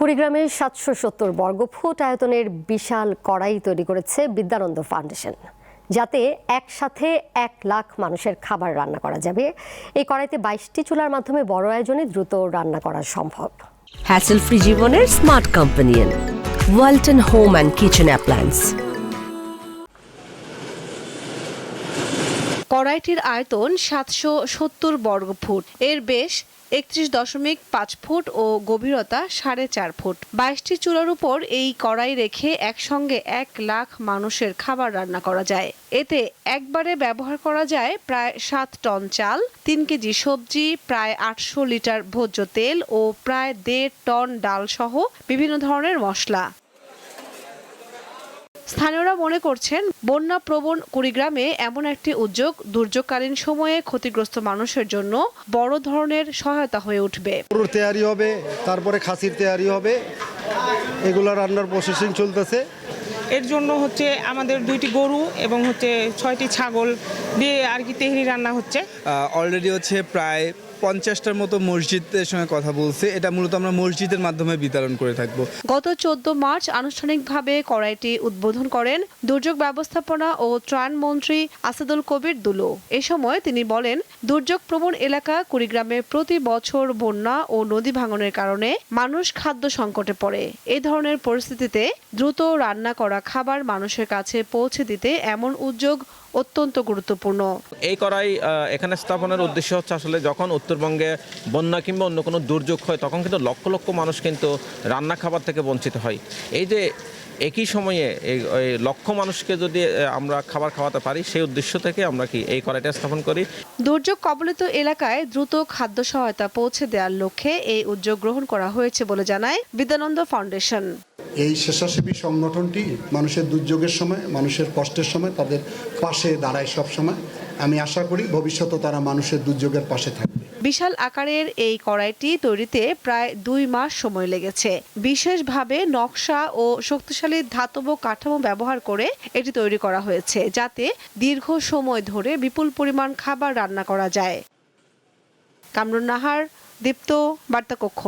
কুড়িগ্রামে ৭৭০ বর্গফুট আয়তনের বিশাল কড়াই তৈরি করেছে বিদ্যানন্দ ফাউন্ডেশন, যাতে একসাথে ১ লাখ মানুষের খাবার রান্না করা যাবে। এই কড়াইতে ২২টি চুলার মাধ্যমে বড় আয়োজনে দ্রুত রান্না করা সম্ভব। হ্যাসেল ফ্রি জীবনের smart companion Walton home and kitchen appliance. কড়াইটির আয়তন ৭৭০ বর্গফুট, এর বেশ ৩১.৫ ফুট ও গভীরতা ৪.৫ ফুট। ২২টি চুলার উপর এই কড়াই রেখে একসঙ্গে ১ লাখ মানুষের খাবার রান্না করা যায়। এতে একবারে ব্যবহার করা যায় প্রায় ৭ টন চাল, ৩ কেজি সবজি, প্রায় ৮০০ লিটার ভোজ্য তেল ও প্রায় ১.৫ টন ডাল সহ বিভিন্ন ধরনের মশলা। স্থানীয়রা মনে করছেন, বন্যা প্রবণ কুড়িগ্রামে এমন একটি উদ্যোগ দুর্যোগকালীন সময়ে ক্ষতিগ্রস্ত মানুষের জন্য বড় ধরনের সহায়তা হয়ে উঠবে। গরুর তেয়ারি হবে, তারপরে খাসির তেয়ারি হবে, এগুলো রান্নার প্রসেসিং চলতেছে। এর জন্য আমাদের 2টি গরু এবং 6টি ছাগল দিয়ে আর কি তেহরি রান্না হচ্ছে। অলরেডি প্রায় 50টার মতো মসজিদের সঙ্গে কথা বলছে। এটা মূলত আমরা মসজিদের মাধ্যমে বিতরণ করে থাকব। গত 14 মার্চ আনুষ্ঠানিকভাবে কড়াইটি উদ্বোধন করেন দুর্যোগ ব্যবস্থাপনা ও ত্রাণ মন্ত্রী আসাদুল কবির দুলু। এ সময় তিনি বলেন, দুর্যোগ প্রবণ এলাকা কুড়িগ্রামে প্রতি বছর বন্যা ও নদী ভাঙনের কারণে মানুষ খাদ্য সংকটে পড়ে। এই ধরনের পরিস্থিতিতে দ্রুত রান্না করা খাবার মানুষের কাছে পৌঁছে দিতে এমন উদ্যোগ অত্যন্ত গুরুত্বপূর্ণ। এই কড়াই এখানে স্থাপনের উদ্দেশ্য আসলে যখন উত্তরবঙ্গে বন্যা কিংবা অন্য কোনো দুর্যোগ হয়, তখন কিন্তু লক্ষ লক্ষ মানুষ কিন্তু রান্না খাবার থেকে বঞ্চিত হয়। এই যে একই সময়ে এই লক্ষ মানুষকে যদি আমরা খাবার খাওয়াতে পারি, সেই উদ্দেশ্য থেকে আমরা এই কড়াইটা স্থাপন করি। দুর্যোগ কবলিত এলাকায় দ্রুত খাদ্য সহায়তা পৌঁছে দেওয়ার লক্ষ্যে এই উদ্যোগ গ্রহণ করা হয়েছে বলে জানায় বিদ্যানন্দ ফাউন্ডেশন। এই স্বেচ্ছাসেবী সংগঠনটি মানুষের দুর্যোগের সময়, মানুষের কষ্টের সময় তাদের পাশে দাঁড়ায় সব সময়। আমি আশা করি ভবিষ্যতে তারা মানুষের দুর্যোগের পাশে থাকবে। বিশাল আকারের এই কড়াইটি তৈরিতে প্রায় 2 মাস সময় লেগেছে। বিশেষভাবে নকশা ও শক্তিশালী ধাতব কাঠামো ব্যবহার করে এটি তৈরি করা হয়েছে, যাতে দীর্ঘ সময় ধরে বিপুল পরিমাণ খাবার রান্না করা যায়। কামরুন নাহার, দীপ্ত, বার্তা কক্ষ।